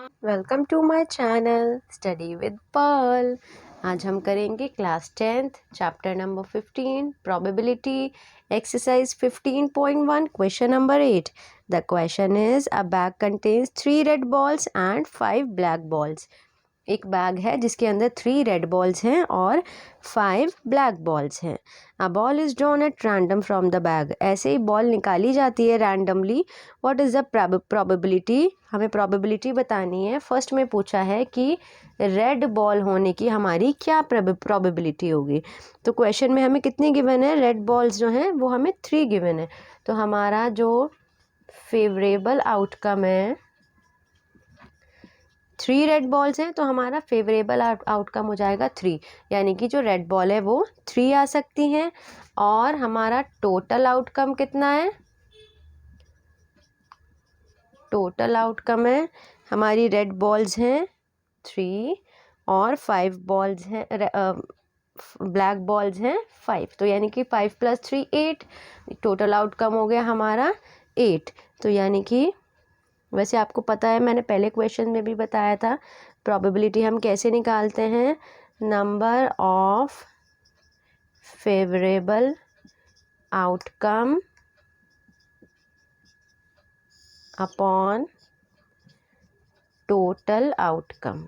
Welcome to my channel study with Pearl. आज हम करेंगे class 10th chapter number 15 probability exercise 15.1 question number 8। The question is a bag contains 3 red balls and 5 black balls. एक bag है जिसके अंदर 3 red balls हैं और 5 black balls हैं। A ball is drawn at random from the bag. ऐसे ही ball निकाली जाती है randomly. What is the probability? हमें प्रोबेबिलिटी बतानी है। फर्स्ट में पूछा है कि रेड बॉल होने की हमारी क्या प्रोबेबिलिटी होगी। तो क्वेश्चन में हमें कितनी गिवन है? रेड बॉल्स जो हैं वो हमें 3 गिवन है। तो हमारा जो फेवरेबल आउटकम है, 3 रेड बॉल्स हैं तो हमारा फेवरेबल आउटकम हो जाएगा 3, यानी कि जो रेड बॉल है वो 3 आ सकती हैं। और हमारा टोटल आउटकम कितना है? टोटल आउटकम है हमारी रेड बॉल्स हैं 3 और 5 बॉल्स हैं, ब्लैक बॉल्स हैं 5। तो यानी कि 5 + 3 8। टोटल आउटकम हो गया हमारा 8। तो यानी कि वैसे आपको पता है, मैंने पहले क्वेश्चन में भी बताया था प्रोबेबिलिटी हम कैसे निकालते हैं। Number of favourable outcome upon total outcome.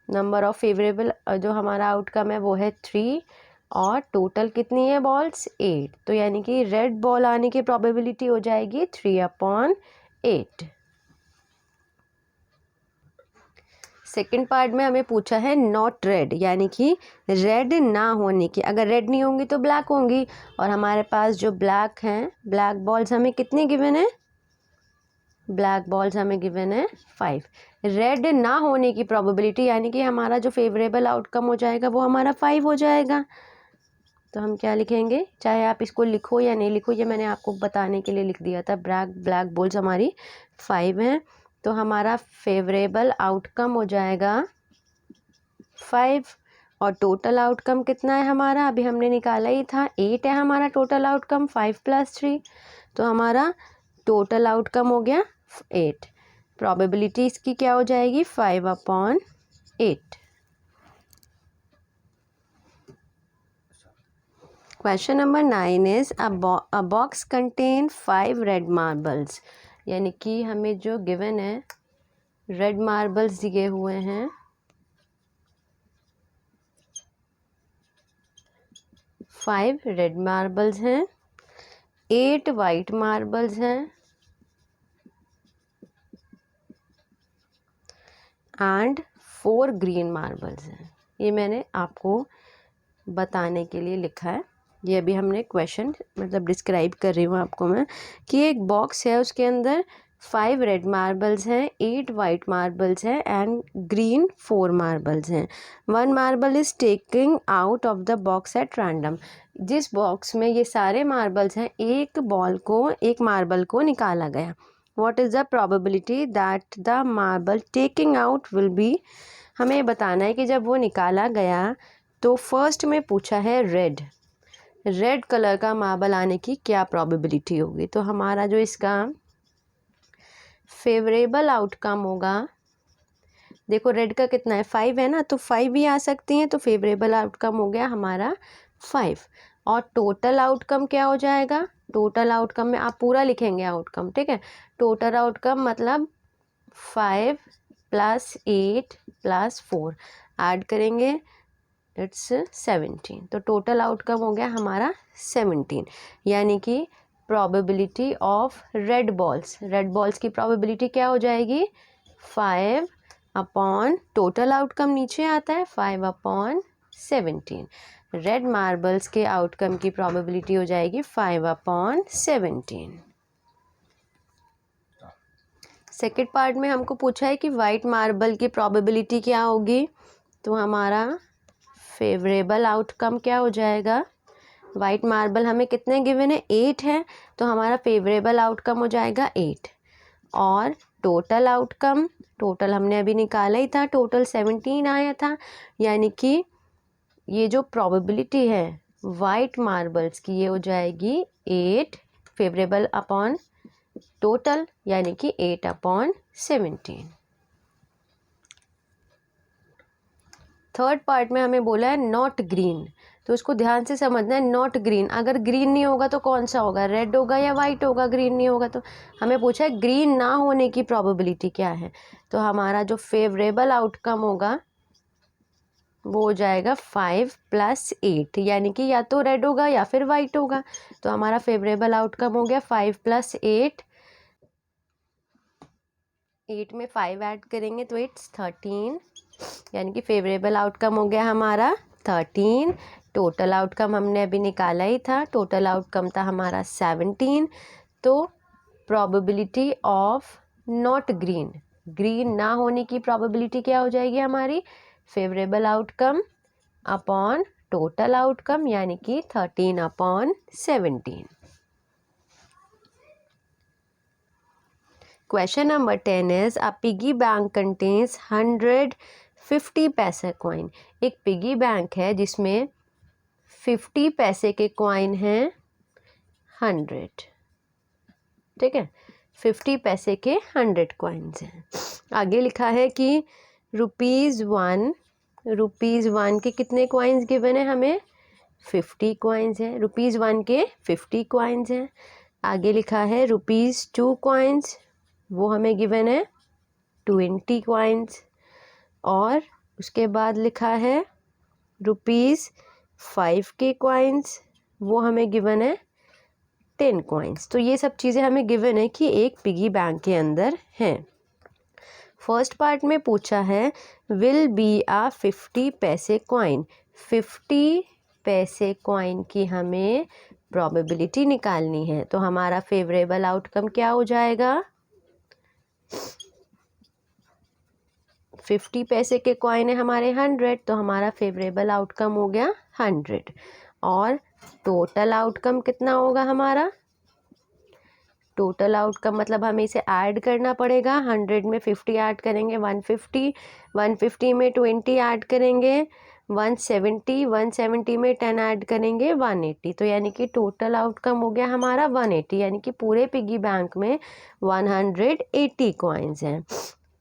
Number of favourable जो हमारा आउटकम है वो है 3 और टोटल कितनी है बॉल्स? 8। तो यानी कि रेड बॉल आने की प्रोबेबिलिटी हो जाएगी 3/8। सेकंड पार्ट में हमें पूछा है नॉट रेड, यानी कि रेड ना होने की। अगर रेड नहीं होंगी तो ब्लैक होंगी। और हमारे पास जो ब्लैक हैं, ब्लैक बॉल्स हमें कितनी गिवन है? ब्लैक बॉल्स हमें गिवन है 5। रेड ना होने की प्रोबेबिलिटी, यानी कि हमारा जो फेवरेबल आउटकम हो जाएगा वो हमारा 5 हो जाएगा। तो हम क्या लिखेंगे, चाहे आप इसको लिखो या नहीं लिखो, ये मैंने आपको बताने के लिए लिख दिया था। ब्लैक बॉल्स हमारी 5 हैं। तो हमारा फेवरेबल आउटकम हो जाएगा 5 और टोटल आउटकम कितना है हमारा? अभी हमने निकाला ही था, 8 है हमारा टोटल आउटकम, 5 + 3। तो हमारा टोटल आउटकम हो गया 8। प्रोबेबिलिटी इसकी क्या हो जाएगी? 5/8। Question number 9 is a box contain 5 red marbles. यानी कि हमें जो गिवन है रेड मार्बल्स दिए हुए हैं, 5 रेड मार्बल्स हैं, 8 वाइट मार्बल्स हैं एंड 4 ग्रीन मार्बल्स हैं। ये मैंने आपको बताने के लिए लिखा है। ये अभी हमने क्वेश्चन मतलब डिस्क्राइब कर रही हूँ आपको मैं कि एक बॉक्स है, उसके अंदर 5 रेड मार्बल्स हैं, 8 वाइट मार्बल्स हैं एंड ग्रीन 4 मार्बल्स हैं। 1 marble is taking out of the box at random. जिस बॉक्स में ये सारे मार्बल्स हैं, एक मार्बल को निकाला गया। What is the probability that the marble taking out will be? हमें बताना है कि जब वो निकाला गया तो फर्स्ट में पूछा है रेड कलर का मार्बल आने की क्या प्रोबेबिलिटी होगी। तो हमारा जो इसका फेवरेबल आउटकम होगा, देखो रेड का कितना है? 5 है ना, तो 5 भी आ सकती हैं। तो फेवरेबल आउटकम हो गया हमारा 5। और टोटल आउटकम क्या हो जाएगा? टोटल आउटकम में आप पूरा लिखेंगे आउटकम, ठीक है। टोटल आउटकम मतलब 5 + 8 + 4 ऐड करेंगे, इट्स 17। तो टोटल आउटकम हो गया हमारा 17। यानी कि प्रोबेबिलिटी ऑफ रेड बॉल्स की प्रोबेबिलिटी क्या हो जाएगी? 5 अपॉन टोटल आउटकम नीचे आता है 5/17। रेड मार्बल्स के आउटकम की प्रोबेबिलिटी हो जाएगी 5/17। सेकेंड पार्ट में हमको पूछा है कि वाइट मार्बल की प्रोबेबिलिटी क्या होगी। तो हमारा फेवरेबल आउटकम क्या हो जाएगा? वाइट मार्बल हमें कितने गिवन है? 8 है। तो हमारा फेवरेबल आउटकम हो जाएगा 8। और टोटल आउटकम, टोटल हमने अभी निकाला ही था, टोटल 17 आया था। यानी कि ये जो प्रोबेबिलिटी है वाइट मार्बल्स की, ये हो जाएगी 8 फेवरेबल अपॉन टोटल यानी कि 8/17। थर्ड पार्ट में हमें बोला है नॉट ग्रीन, तो उसको ध्यान से समझना है। नॉट ग्रीन, अगर ग्रीन नहीं होगा तो कौन सा होगा, रेड होगा या वाइट होगा। ग्रीन नहीं होगा तो हमें पूछा है ग्रीन ना होने की प्रोबेबिलिटी क्या है। तो हमारा जो फेवरेबल आउटकम होगा वो हो जाएगा 5 + 8, यानी कि या तो रेड होगा या फिर वाइट होगा। तो हमारा फेवरेबल आउटकम हो गया 5 + 8। 8 में 5 ऐड करेंगे तो इट्स 13, यानी कि फेवरेबल आउटकम हो गया हमारा 13। टोटल आउटकम हमने अभी निकाला ही था, टोटल आउटकम था हमारा 17। तो probability of not green, green ना होने की प्रोबेबिलिटी क्या हो जाएगी हमारी, favourable outcome upon total outcome, यानी कि 13/17। Question number 10 is a piggy bank contains 150 पैसे कॉइन। एक पिगी बैंक है जिसमें 50 पैसे के कॉइन हैं 100, ठीक है, 50 पैसे के 100 कॉइन्स हैं। आगे लिखा है कि ₹1 के कितने कॉइन्स गिवन है हमें, 50 कॉइन्स हैं। ₹1 के 50 कॉइन्स हैं। आगे लिखा है ₹2 कॉइन्स, वो हमें गिवन है 20 कॉइन्स। और उसके बाद लिखा है ₹5 के कॉइन्स, वो हमें गिवन है 10 कॉइन्स। तो ये सब चीज़ें हमें गिवन है कि एक पिगी बैंक के अंदर हैं। फर्स्ट पार्ट में पूछा है विल बी आ 50 पैसे कॉइन। 50 पैसे कॉइन की हमें प्रोबेबिलिटी निकालनी है। तो हमारा फेवरेबल आउटकम क्या हो जाएगा, 50 पैसे के कॉइन है हमारे 100, तो हमारा फेवरेबल आउटकम हो गया 100। और टोटल आउटकम कितना होगा हमारा, टोटल आउटकम मतलब हमें इसे ऐड करना पड़ेगा। 100 में 50 ऐड करेंगे 150, 150 में 20 ऐड करेंगे 170, 170 में 10 ऐड करेंगे 180। तो यानी कि टोटल आउटकम हो गया हमारा 180, यानी कि पूरे पिगी बैंक में 180 कॉइन्स हैं।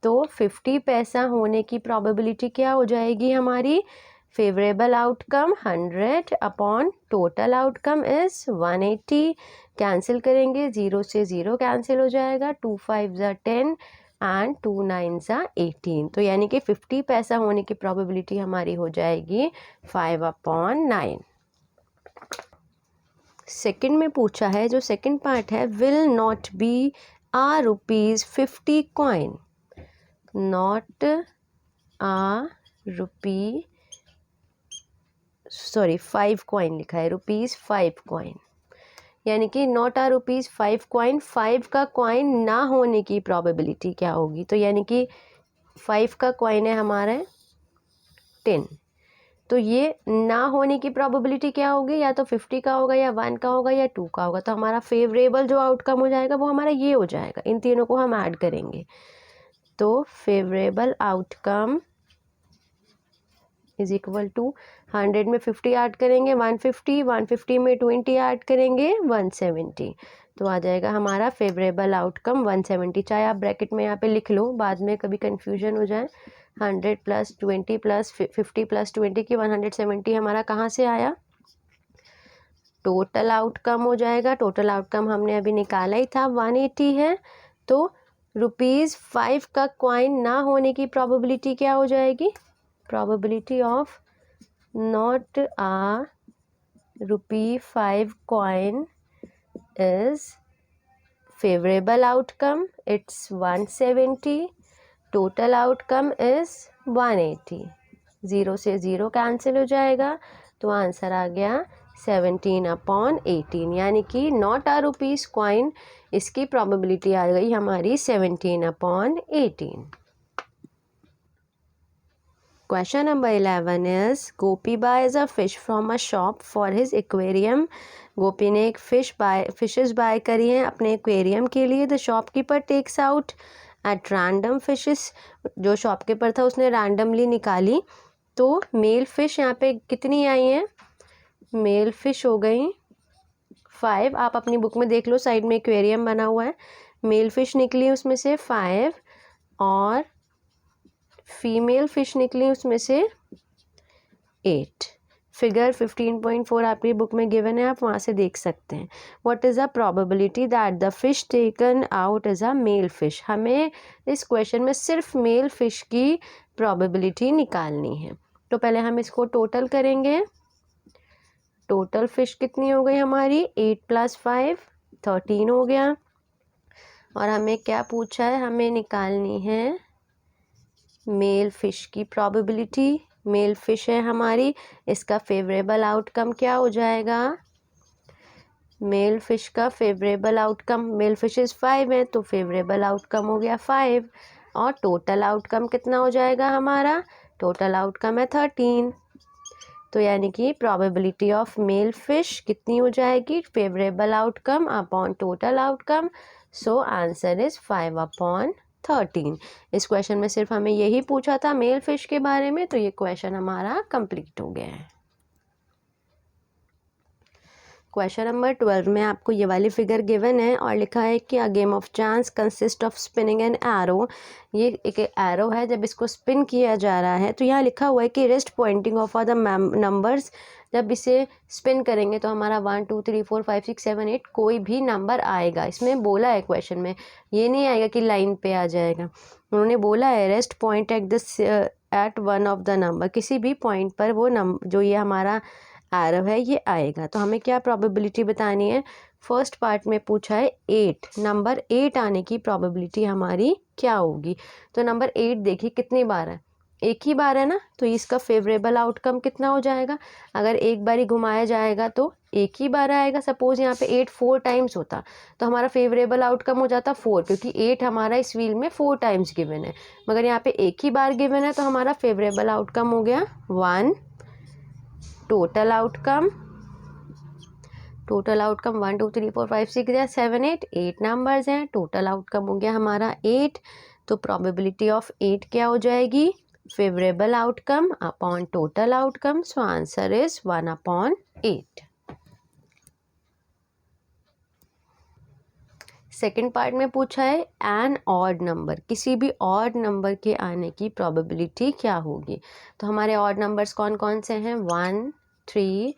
तो 50 पैसा होने की प्रोबेबिलिटी क्या हो जाएगी हमारी, favourable outcome 100 upon total outcome is 180। Cancel करेंगे, 0 से 0 कैंसिल हो जाएगा, 2 5 ज़ा 10 एंड 2 9 ज़ा 18। तो यानी कि 50 पैसा होने की प्रोबेबिलिटी हमारी हो जाएगी 5/9। सेकंड में पूछा है, जो सेकंड पार्ट है, will not be a ₹50 coin. Not a rupee, sorry 5 coin लिखा है, ₹5 कॉइन, यानी कि नॉट आ ₹5 कॉइन। 5 का कॉइन ना होने की प्रोबेबिलिटी क्या होगी, तो यानी कि 5 का कॉइन है हमारा 10, तो ये ना होने की प्रोबेबिलिटी क्या होगी, या तो 50 का होगा या 1 का होगा या 2 का होगा। तो हमारा फेवरेबल जो आउटकम हो जाएगा वो हमारा ये हो जाएगा, इन तीनों को हम ऐड करेंगे। तो favourable outcome is equal to 100 में 50 ऐड करेंगे 150, 150 में 20 ऐड करेंगे 170। तो आ जाएगा हमारा फेवरेबल आउटकम 170। चाहे आप ब्रैकेट में यहाँ पे लिख लो, बाद में कभी कंफ्यूजन हो जाए। 100 + 20 + 50 + 20 की 170 हमारा कहाँ से आया, टोटल आउटकम हो जाएगा। टोटल आउटकम हमने अभी निकाला ही था, 180 है। तो ₹5 का कॉइन ना होने की प्रोबेबिलिटी क्या हो जाएगी, probability of not a ₹5 coin is favourable outcome, it's 170, total outcome is 180। 0 से 0 कैंसिल हो जाएगा, तो आंसर आ गया 17/18, यानी कि नॉट आ ₹5 कॉइन, इसकी प्रोबेबिलिटी आ गई हमारी 17/18। Question number 11 is Gopi buys a fish from a shop for his aquarium. गोपी ने एक फिशेस बाय करी हैं अपने एक्वेरियम के लिए। The shopkeeper takes out at random fishes, जो शॉपकीपर था उसने रैंडमली निकाली। तो मेल फिश यहाँ पे कितनी आई हैं, मेल फिश हो गई 5। आप अपनी बुक में देख लो, साइड में एक्वेरियम बना हुआ है। मेल फिश निकली उसमें से 5 और फीमेल फिश निकली उसमें से 8। फिगर 15.4 आपकी बुक में गिवन है, आप वहाँ से देख सकते हैं। What is the probability that the fish taken out is a male fish. हमें इस क्वेश्चन में सिर्फ मेल फिश की प्रोबेबिलिटी निकालनी है। तो पहले हम इसको टोटल करेंगे। टोटल फिश कितनी हो गई हमारी, 8 + 5 13 हो गया। और हमें क्या पूछा है, हमें निकालनी है मेल फिश की प्रोबेबिलिटी। मेल फिश है हमारी, इसका फेवरेबल आउटकम क्या हो जाएगा, मेल फिश का फेवरेबल आउटकम, मेल फिशेस 5 है तो फेवरेबल आउटकम हो गया 5। और टोटल आउटकम कितना हो जाएगा हमारा, टोटल आउटकम है 13। तो यानी कि प्रोबेबिलिटी ऑफ मेल फिश कितनी हो जाएगी, favourable outcome upon total outcome. So answer is 5/13। इस क्वेश्चन में सिर्फ हमें यही पूछा था मेल फिश के बारे में, तो ये क्वेश्चन हमारा कंप्लीट हो गया है। क्वेश्चन नंबर 12 में आपको ये वाली फिगर गिवन है और लिखा है कि a game of chance consist of spinning an arrow. ये एक एरो है, जब इसको स्पिन किया जा रहा है तो यहाँ लिखा हुआ है कि rest pointing of the numbers. जब इसे स्पिन करेंगे तो हमारा 1 2 3 4 5 6 7 8 कोई भी नंबर आएगा। इसमें बोला है क्वेश्चन में, ये नहीं आएगा कि लाइन पे आ जाएगा। उन्होंने बोला है rest point at one of the number, किसी भी पॉइंट पर वो जो ये हमारा एरो है ये आएगा। तो हमें क्या प्रोबेबिलिटी बतानी है, फर्स्ट पार्ट में पूछा है 8, नंबर 8 आने की प्रोबेबिलिटी हमारी क्या होगी। तो नंबर 8 देखिए कितनी बार है, एक ही बार है ना, तो इसका फेवरेबल आउटकम कितना हो जाएगा, अगर एक बार ही घुमाया जाएगा तो एक ही बार आएगा। सपोज यहाँ पे 8 4 टाइम्स होता तो हमारा फेवरेबल आउटकम हो जाता 4, क्योंकि 8 हमारा इस व्हील में 4 टाइम्स गिवन है, मगर यहाँ पे एक ही बार गिवन है तो हमारा फेवरेबल आउटकम हो गया 1। टोटल आउटकम 1 2 3 4 5 6 या 7 8 नंबर्स हैं, टोटल आउटकम हो गया हमारा 8। तो प्रोबेबिलिटी ऑफ 8 क्या हो जाएगी, favourable outcome upon total outcome. So answer is 1/8। Second part में पूछा है एन ऑड नंबर, किसी भी ऑड नंबर के आने की प्रोबेबिलिटी क्या होगी। तो हमारे ऑड नंबर्स कौन कौन से हैं, 1 3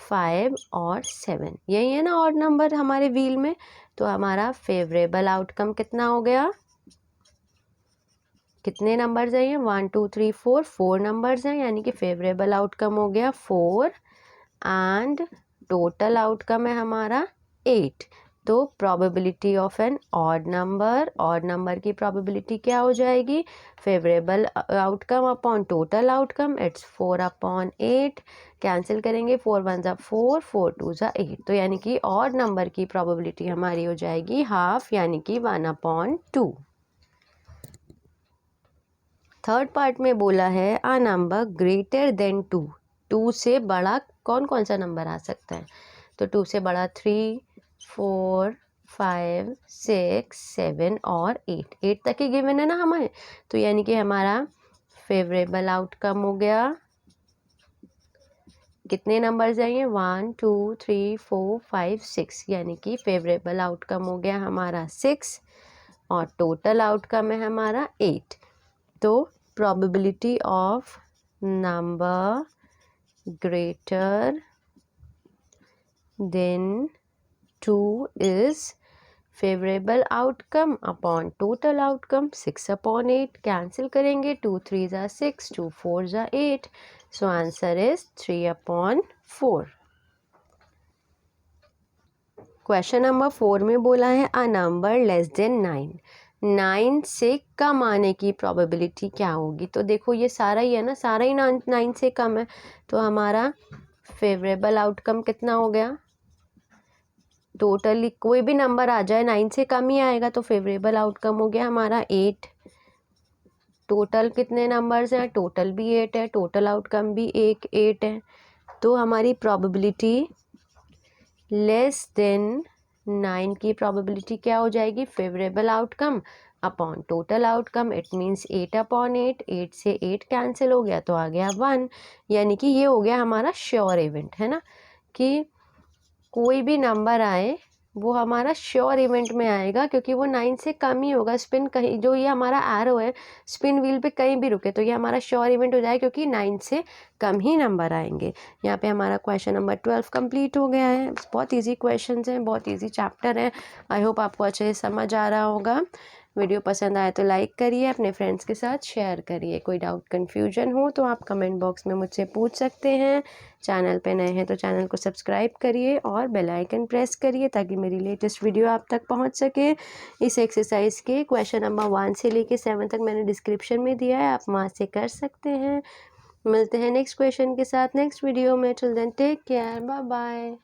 5 और 7, यही है ना ऑड नंबर हमारे व्हील में। तो हमारा फेवरेबल आउटकम कितना हो गया, कितने नंबर्स हैं ये, 1 2 3 4 नंबर्स हैं, यानी कि फेवरेबल आउटकम हो गया 4 एंड टोटल आउटकम है हमारा 8। तो probability of an odd number की प्रोबेबिलिटी क्या हो जाएगी, favourable outcome upon total outcome, it's 4/8। Cancel करेंगे, 4 1 ज़ा 4 4 2 ज़ा 8। तो यानी कि ऑड नंबर की प्रोबेबिलिटी हमारी हो जाएगी हाफ, यानी कि 1/2। थर्ड पार्ट में बोला है अ नंबर ग्रेटर देन 2 से बड़ा कौन कौन सा नंबर आ सकता है। तो 2 से बड़ा 3 4 5 6 7 और 8 तक ही गिवन है ना हमें। तो यानी कि हमारा फेवरेबल आउटकम हो गया, कितने नंबर्स आएंगे, 1 2 3 4 5 6, यानी कि फेवरेबल आउटकम हो गया हमारा 6 और टोटल आउटकम है हमारा 8। तो probability of number greater than 2 is favourable outcome upon total outcome 6/8। Cancel करेंगे, 2 3 ज़ा 6 2 4 ज़ा 8। So answer is 3/4। Question number 4 में बोला है अ नंबर लेस देन 9 से कम आने की प्रोबेबिलिटी क्या होगी। तो देखो ये सारा ही है ना, सारा ही 9 से कम है, तो हमारा फेवरेबल आउटकम कितना हो गया, टोटली कोई भी नंबर आ जाए 9 से कम ही आएगा, तो फेवरेबल आउटकम हो गया हमारा 8। टोटल कितने नंबर्स हैं, टोटल भी 8 है, टोटल आउटकम भी 8 है। तो हमारी प्रोबेबिलिटी लेस देन 9 की प्रोबेबिलिटी क्या हो जाएगी, favourable outcome upon total outcome, it means 8/8। 8 से 8 कैंसिल हो गया तो आ गया 1, यानी कि ये हो गया हमारा श्योर इवेंट, है ना, कि कोई भी नंबर आए वो हमारा श्योर इवेंट में आएगा, क्योंकि वो 9 से कम ही होगा। स्पिन कहीं, जो ये हमारा एरो है स्पिन व्हील पे कहीं भी रुके तो ये हमारा श्योर इवेंट हो जाएगा, क्योंकि 9 से कम ही नंबर आएंगे। यहाँ पे हमारा क्वेश्चन नंबर 12 कंप्लीट हो गया है। बहुत ईजी क्वेश्चन हैं, बहुत ईजी चैप्टर है। आई होप आपको अच्छे से समझ आ रहा होगा। वीडियो पसंद आए तो लाइक करिए, अपने फ्रेंड्स के साथ शेयर करिए। कोई डाउट कन्फ्यूजन हो तो आप कमेंट बॉक्स में मुझसे पूछ सकते हैं। चैनल पे नए हैं तो चैनल को सब्सक्राइब करिए और बेल आइकन प्रेस करिए, ताकि मेरी लेटेस्ट वीडियो आप तक पहुंच सके। इस एक्सरसाइज के क्वेश्चन नंबर 1 से लेके 7 तक मैंने डिस्क्रिप्शन में दिया है, आप वहाँ से कर सकते हैं। मिलते हैं नेक्स्ट क्वेश्चन के साथ नेक्स्ट वीडियो में। Till then take care, bye bye.